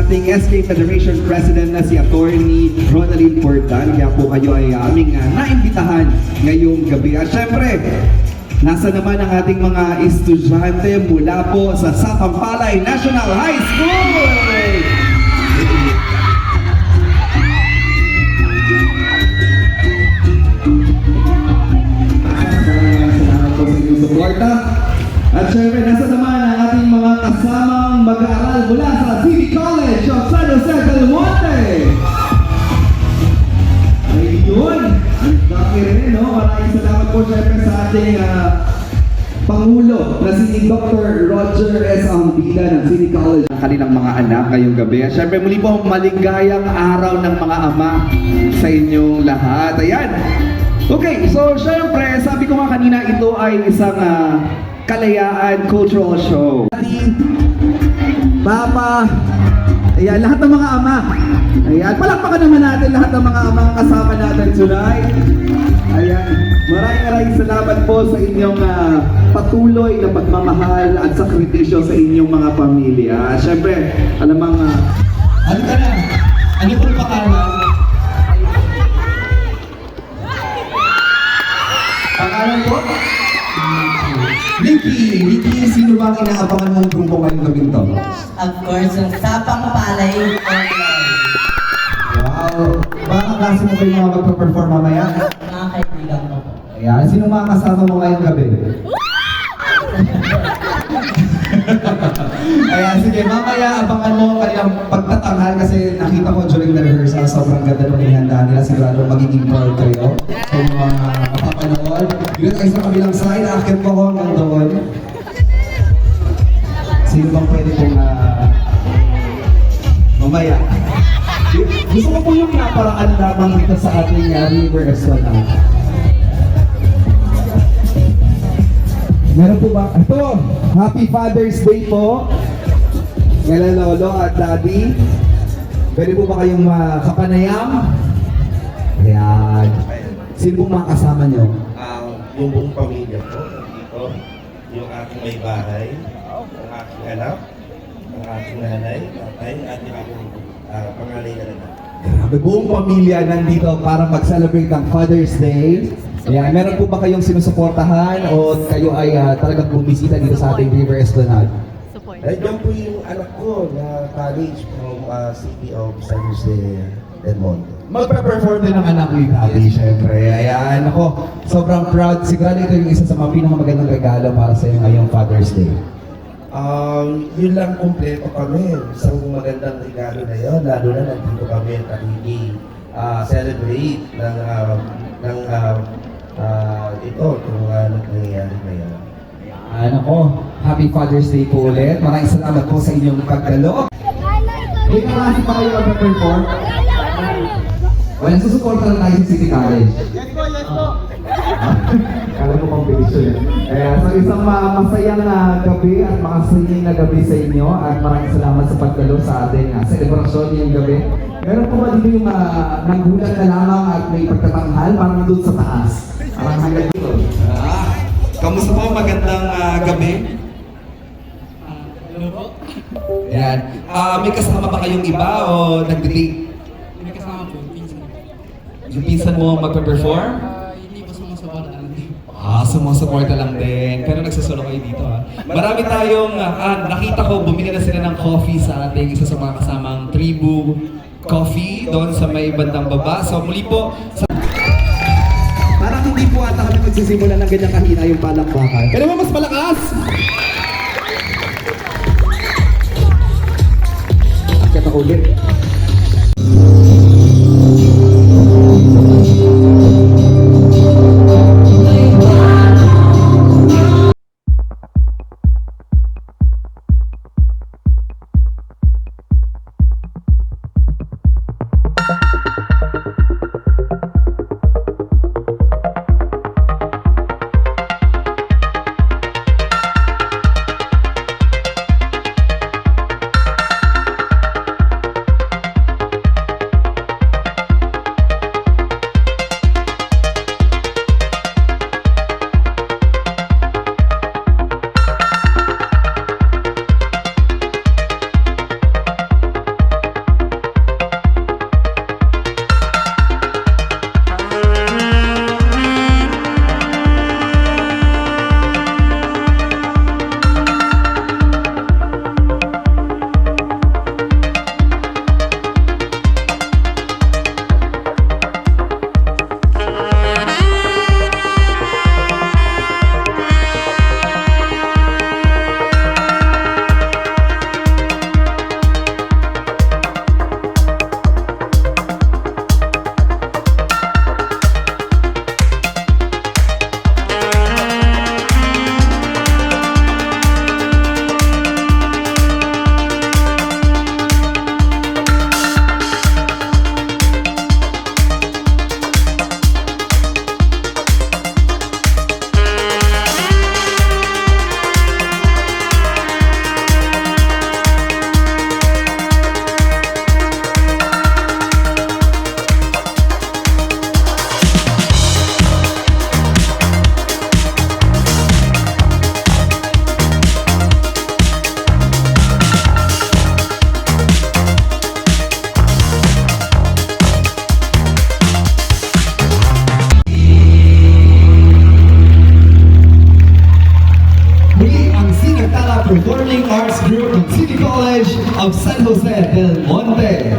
ating SK Federation President na si Attorney Ronaldin Portal. Kaya po kayo ay aming naimbitahan ngayong gabi. At syempre, nasa naman ang ating mga estudyante mula po sa Sapampalay National High School! Salamat po sa inyong suporta. At syempre, nasa naman ang ating mga kasamang mag-aaral mula sa City College of San Jose del Monte. Ayun! Ang dami rin, no? Maraming salamat po syempre sa ating Pangulo na si Dr. Roger S. Ambila ng City College. Ang kanilang mga anak ngayong gabi. At syempre, muli po maligayang araw ng mga ama sa inyong lahat. Ayan! Okay, so syempre, sabi ko nga kanina, ito ay isang kalayaan cultural show. Papa, ayan, lahat ng mga ama. Ayan, palakpakan naman natin lahat ng mga ama kasama natin tonight. Ayan, maraming salamat po sa inyong patuloy na pagmamahal at sakripisyo sa inyong mga pamilya. Siyempre, alam mga... ano ka na? Ano po pangalan? Pangalan po? Ricky, sino bang inaabangan mong grupo ngayong gabing to? Of course, yung Sapampalay Online. Wow! Baka klase mo ba yung mga magpa-perform mamaya? Mga kaibigan ko po. Ayan, sino mga kasama mo ngayong gabi? Ayan, sige, mamaya abangan mo kanilang pagtatanghal kasi nakita ko during the rehearsal, sobrang ganda ng inihanda nila. Sigurado magiging proud kayo sa mga mapapanood. Dito kayo sa kabilang side, akit po ako hanggang doon. Sino bang pwede pong mamaya? Gusto ko po yung naparaan lamang dito sa ating River Restaurant. Meron po ba? Ito! Happy Father's Day po! Ngayon Lolo at Daddy. Pwede po ba kayong makapanayam? Ayan. Sino pong mga kasama nyo? Yung buong pamilya ko dito, yung aking may bahay, ang aking anak, ang aking nanay, tatay, at yung aking panganay na anak. Grabe, buong pamilya nandito para mag-celebrate ng Father's Day. Ayan, meron po ba kayong sinusuportahan o kayo ay talagang bumisita dito sa ating River Esplanade? Nandiyan po yung anak ko na college from City of San Jose del Monte. Magpe-perform din ang anak ni Daddy, syempre. Ayan, ako, sobrang proud. Sigurado ito yung isa sa mga pinakamagandang regalo para sa iyo ngayong Father's Day. Yun lang kumpleto kami. Isang magandang regalo na yun, lalo na nandito kami at celebrate ng ito, kung nangyayari na yan. Ayan ako, Happy Father's Day po ulit. Maraming salamat po sa inyong pagdalo. May klase pa kayo mag-perform? Well, susuporta na tayo sa City College. Yes po! Kala ko pang petisyon. So isang masayang gabi at makasayang na gabi sa inyo at maraming salamat sa pagdalo sa ating selebrasyon ngayong gabi. Meron po ba dito yung naghulat na lamang at may pagtatanghal parang doon sa taas? Parang hanggang dito. Kamusta po? Magandang gabi. Hello po? Ayan. May kasama ba kayong iba o nag-date? May kasama po, pinsan. Yung pinsan mo magpe-perform? Hindi po sumasabot lang din. Sumusuporta lang din. Pero nagsasolo kayo dito ha. Marami tayong, nakita ko, bumili na sila ng coffee sa ating isa sa mga kasamang Tribu Coffee doon sa may bandang baba. So muli po, parang hindi po ata kami magsisimula ng ganyang kahina yung palakpakan. Pero mo mas malakas! Akit ako ulit. Performing Arts Group ng City College of San Jose del Monte.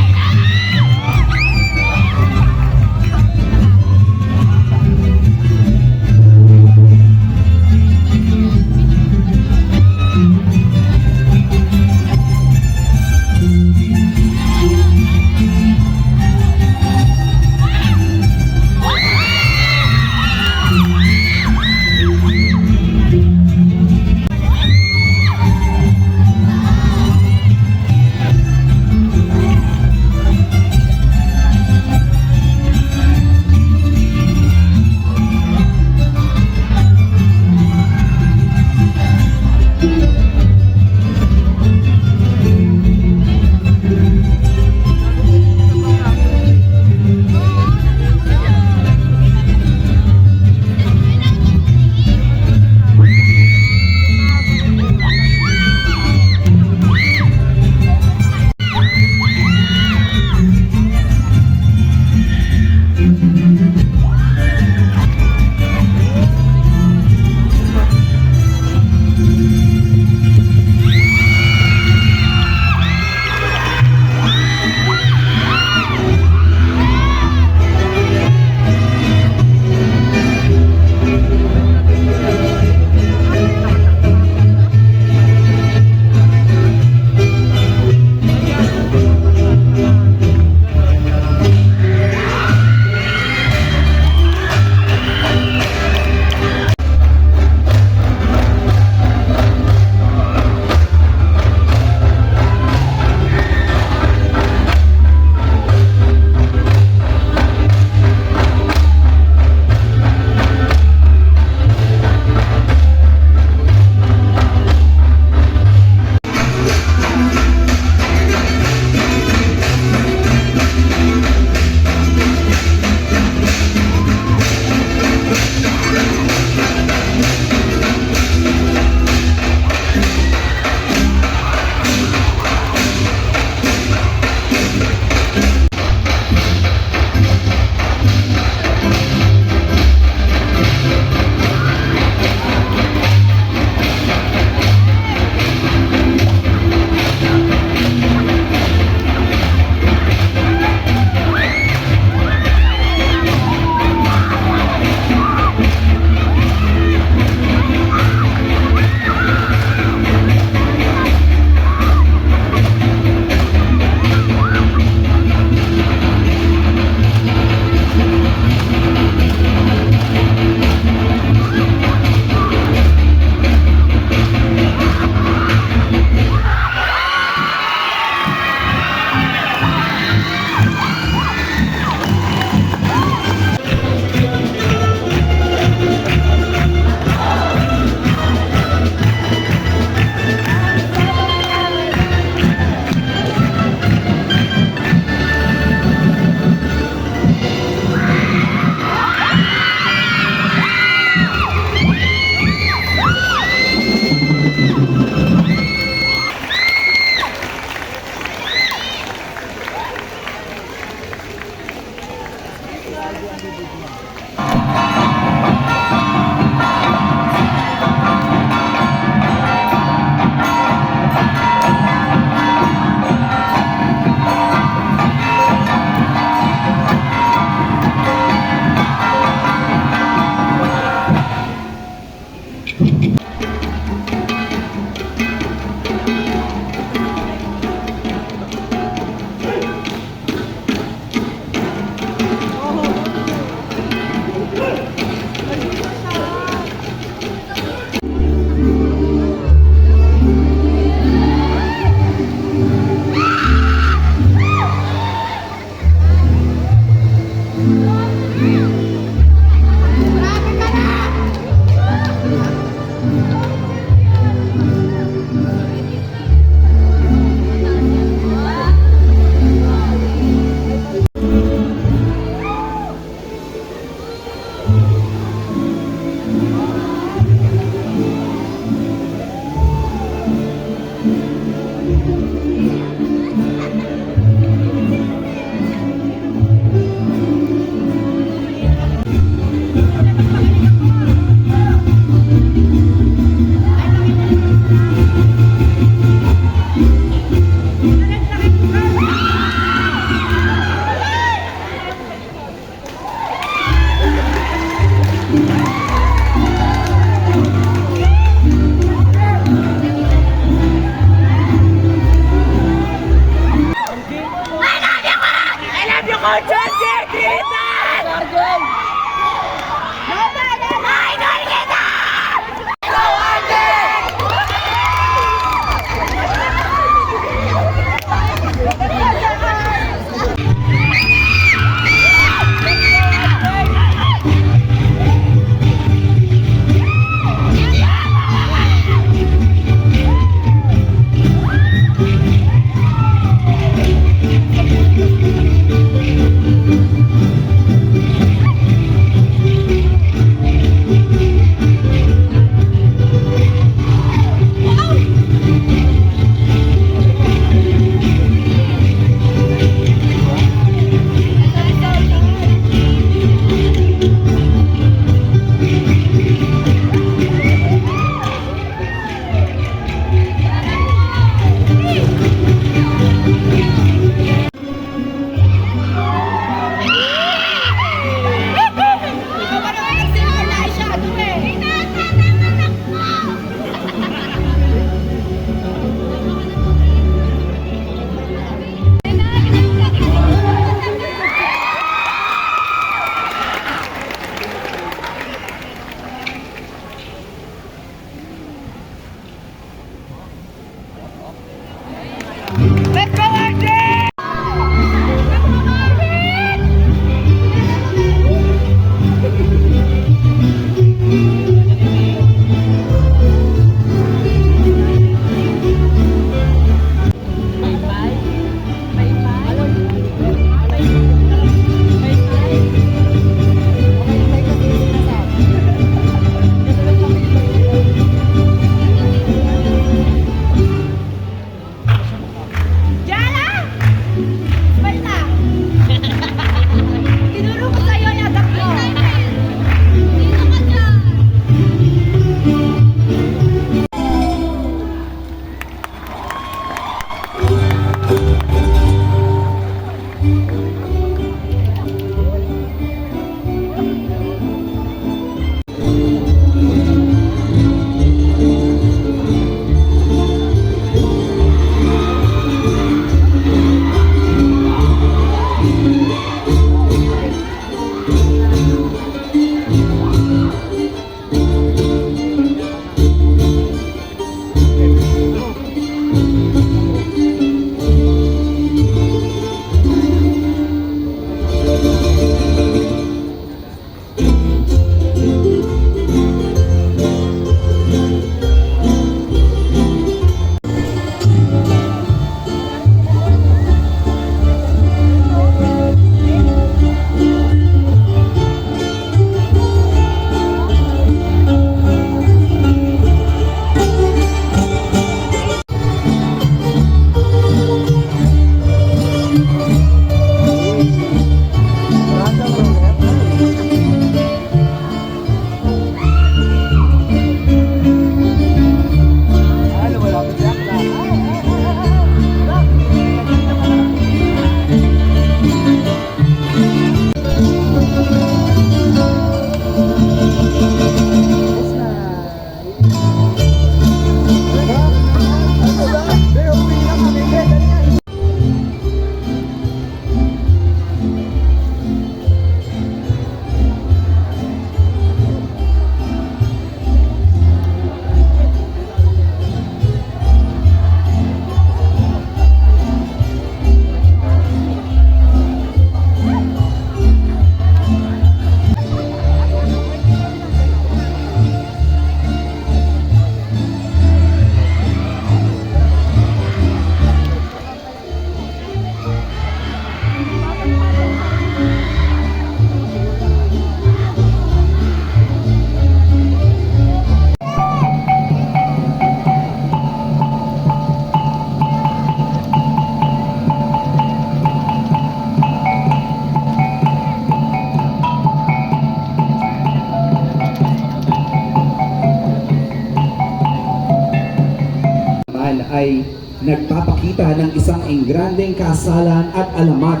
ay nagpapakita ng isang engrandeng kasalan at alamat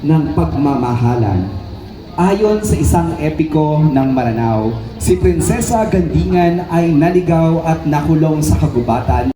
ng pagmamahalan. Ayon sa isang epiko ng Maranao, si Prinsesa Gandingan ay naligaw at nakulong sa kagubatan.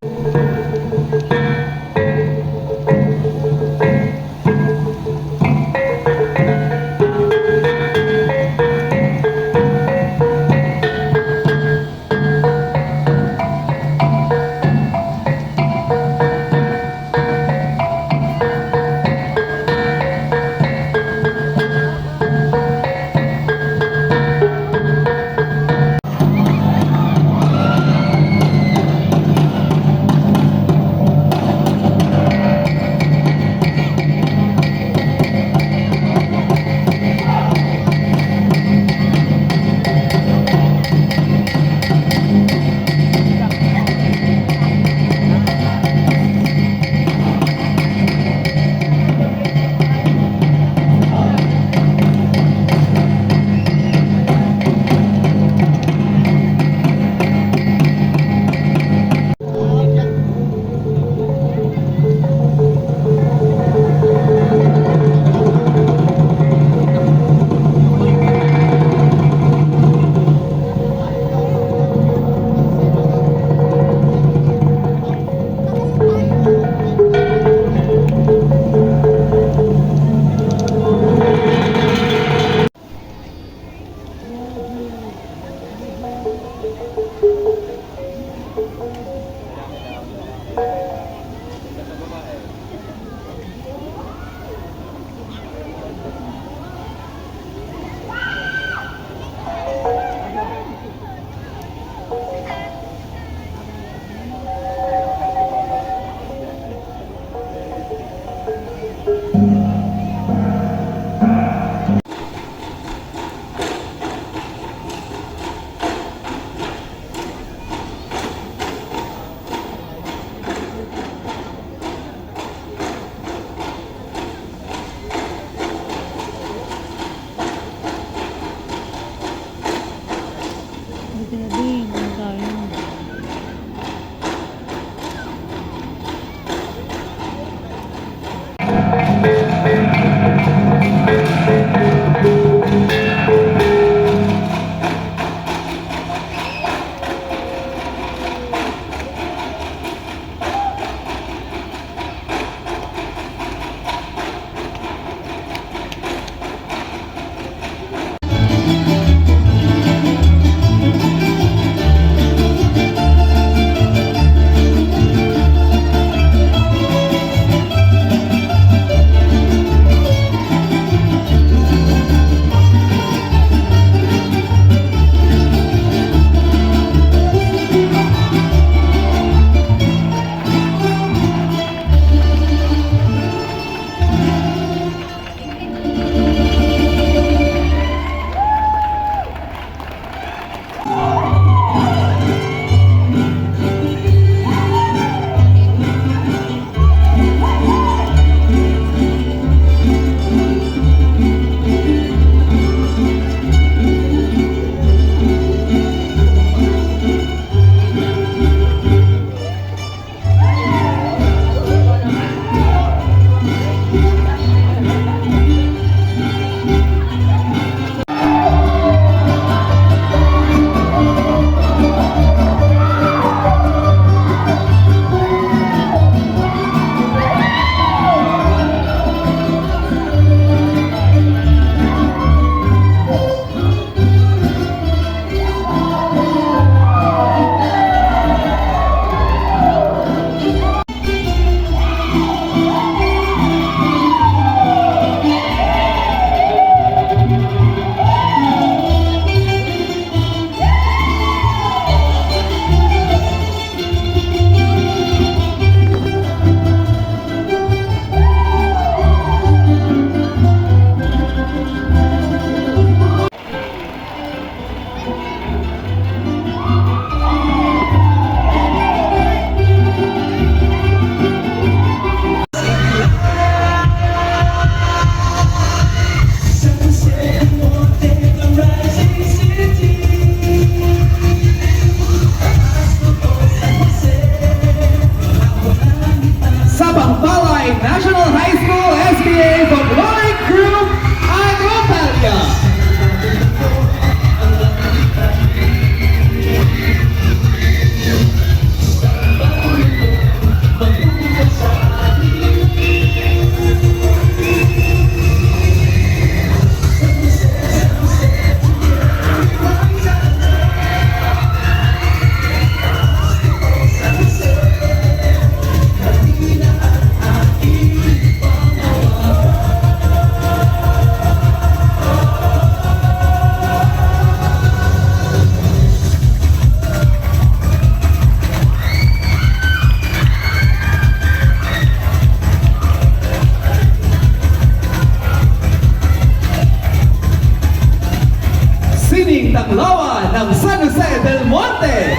del Monte.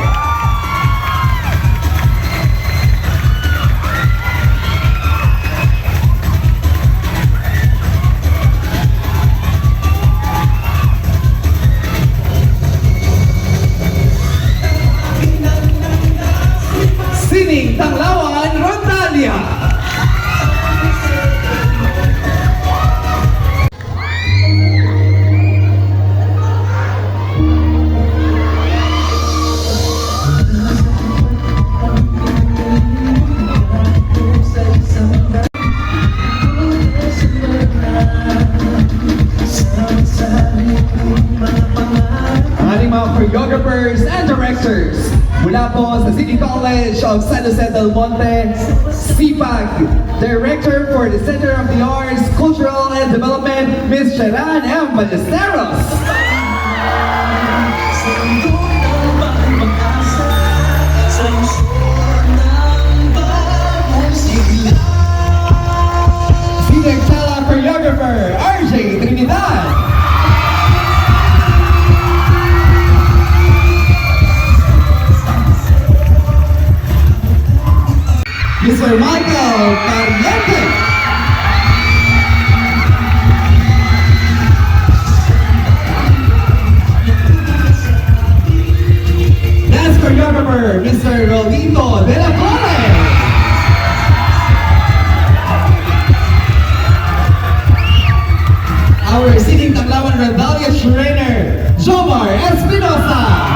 Sining Tanglawan, Rondalia. Ang ating mga choreographers and directors mula po sa City College of San Jose del Monte, CPAG, Director for the Center of the Arts, Cultural and Development, Ms. Sharan M. Ballesteros. Senior Tala Choreographer, RJ Trinidad. Mr. Michael Pariente. Dance choreographer, Mr. Rolito de la Torre. Our Singing Tanglawan Rondalia trainer, Jomar Espinosa.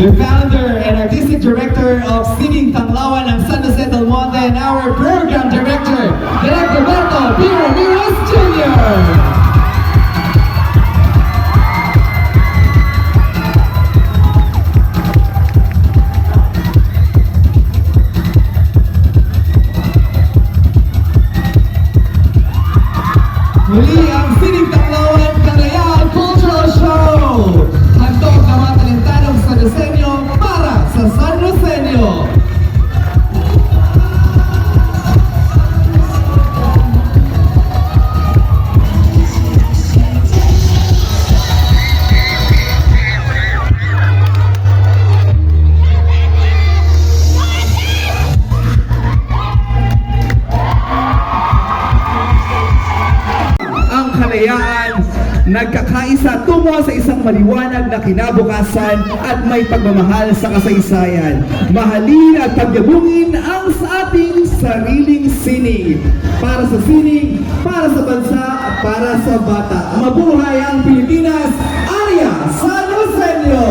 The founder and artistic director of Singing Tanglawan ng San Jose del Monte and our program director, Direk Roberto P. Ramirez Jr. Muli ang Singing Tanglawan Kalayaan Cultural Show! Handog na mga talentadong San Joseño para sa San Joseño! Kalayaan, nagkakaisa tungo sa isang maliwanag na kinabukasan at may pagmamahal sa kasaysayan. Mahalin at pagyabungin ang sa ating sariling sining. Para sa sining, para sa bansa, at para sa bata. Mabuhay ang Pilipinas! Arya San Joseño!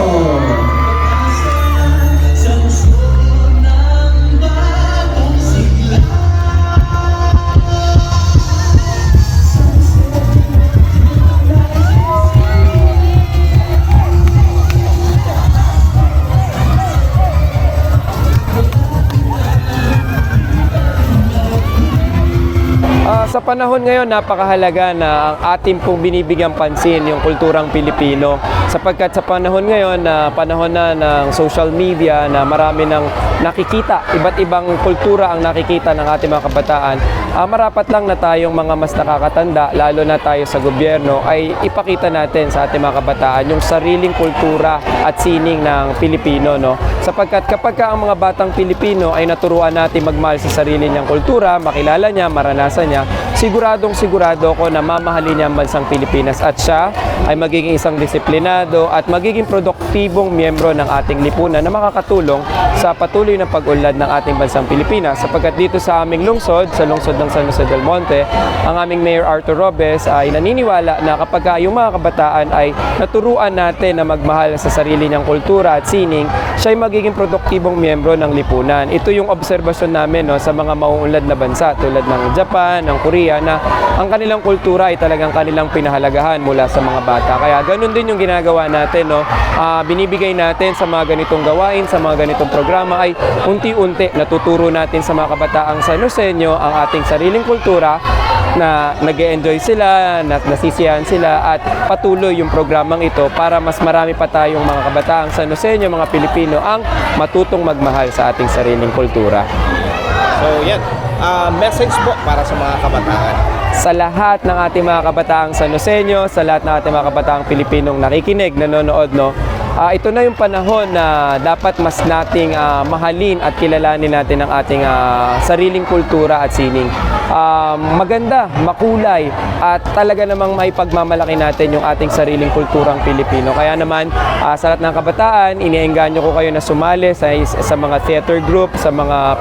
Sa panahon ngayon, napakahalaga na ang ating pong binibigyang pansin yung kulturang Pilipino. Sapagkat sa panahon ngayon, na panahon na ng social media, na marami nang nakikita, iba't ibang kultura ang nakikita ng ating mga kabataan, marapat lang na tayong mga mas nakakatanda, lalo na tayo sa gobyerno, ay ipakita natin sa ating mga kabataan yung sariling kultura at sining ng Pilipino. No? Sapagkat kapag ang mga batang Pilipino ay naturuan natin magmahal sa sarili niyang kultura, makilala niya, maranasan niya, sigurado ko na mamahalin niya ang bansang Pilipinas at siya ay magiging isang disiplinado at magiging produktibong miyembro ng ating lipunan na makakatulong sa patuloy na pag-unlad ng ating bansang Pilipinas. Sapagkat dito sa aming lungsod, sa lungsod ng San Jose del Monte, ang aming Mayor Arthur Robes ay naniniwala na kapag yung mga kabataan ay naturuan natin na magmahal sa sarili niyang kultura at sining, siya ay magiging produktibong miyembro ng lipunan. Ito yung obserbasyon namin sa mga mauunlad na bansa tulad ng Japan, ng Korea, na ang kanilang kultura ay talagang kanilang pinahalagahan mula sa mga bata. Kaya ganun din yung ginagawa natin. Binibigay natin sa mga ganitong gawain, sa mga ganitong programa ay unti-unti natuturo natin sa mga kabataang San Joseño ang ating sariling kultura na nag-enjoy sila, na nasisiyahan sila at patuloy yung programang ito para mas marami pa tayong mga kabataang San Joseño, mga Pilipino ang matutong magmahal sa ating sariling kultura. So yan, message po para sa mga kabataan. Sa lahat ng ating mga kabataang San Joseño, sa lahat ng ating mga kabataang Pilipinong nakikinig, nanonood, no? Ito na yung panahon na dapat mas nating mahalin at kilalanin natin ang ating sariling kultura at sining. Maganda, makulay at talaga namang maipagmamalaki natin yung ating sariling kulturang Pilipino. Kaya naman sa lahat ng kabataan, iniengganyo ko kayo na sumali sa mga theater group, sa mga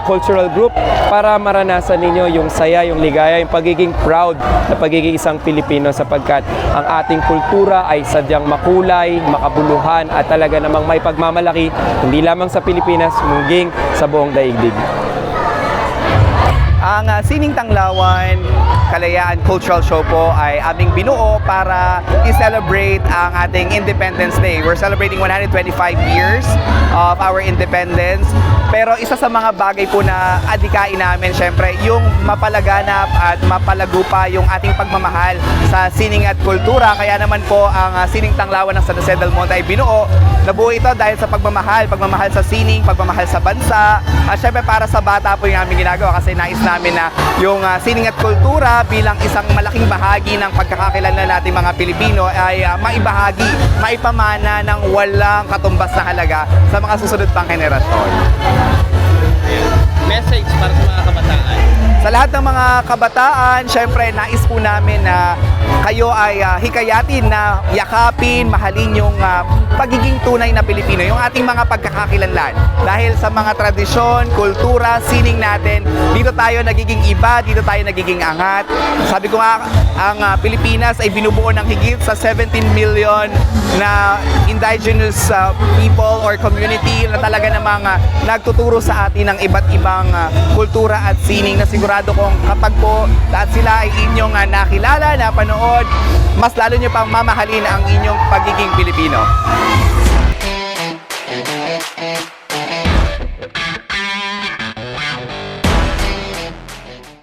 cultural group para maranasan ninyo yung saya, yung ligaya, yung pagiging proud na pagiging isang Pilipino sapagkat ang ating kultura ay sadyang makulay, makabuluhan at talaga namang may pagmamalaki hindi lamang sa Pilipinas, mungking sa buong daigdig. Ang Sining Tanglawan Kalayaan Cultural Show po ay aming binuo para i-celebrate ang ating Independence Day. We're celebrating 125 years of our independence. Pero isa sa mga bagay po na adikain namin, syempre, yung mapalaganap at mapalago pa yung ating pagmamahal sa sining at kultura. Kaya naman po ang Sining Tanglawan ng San Jose del Monte ay binuo. Nabuo ito dahil sa pagmamahal sa sining, pagmamahal sa bansa. At syempre para sa bata po yung aming ginagawa kasi nais namin na yung sining at kultura bilang isang malaking bahagi ng pagkakakilanlan nating mga Pilipino ay maibahagi, maipamana ng walang katumbas na halaga sa mga susunod pang henerasyon. Message para sa mga kabataan. Sa lahat ng mga kabataan, syempre nais po namin na kayo ay hikayatin na yakapin, mahalin yung pagiging tunay na Pilipino, yung ating mga pagkakakilanlan. Dahil sa mga tradisyon, kultura, sining natin, dito tayo nagiging iba, dito tayo nagiging angat. Sabi ko nga, ang Pilipinas ay binubuo ng higit sa 17 million na indigenous people or community na talaga namang nagtuturo sa atin ng iba't ibang kultura at sining na sigurado kong kapag po lahat sila ay inyong nakilala, napanood, mas lalo nyo pang mamahalin ang inyong pagiging Pilipino.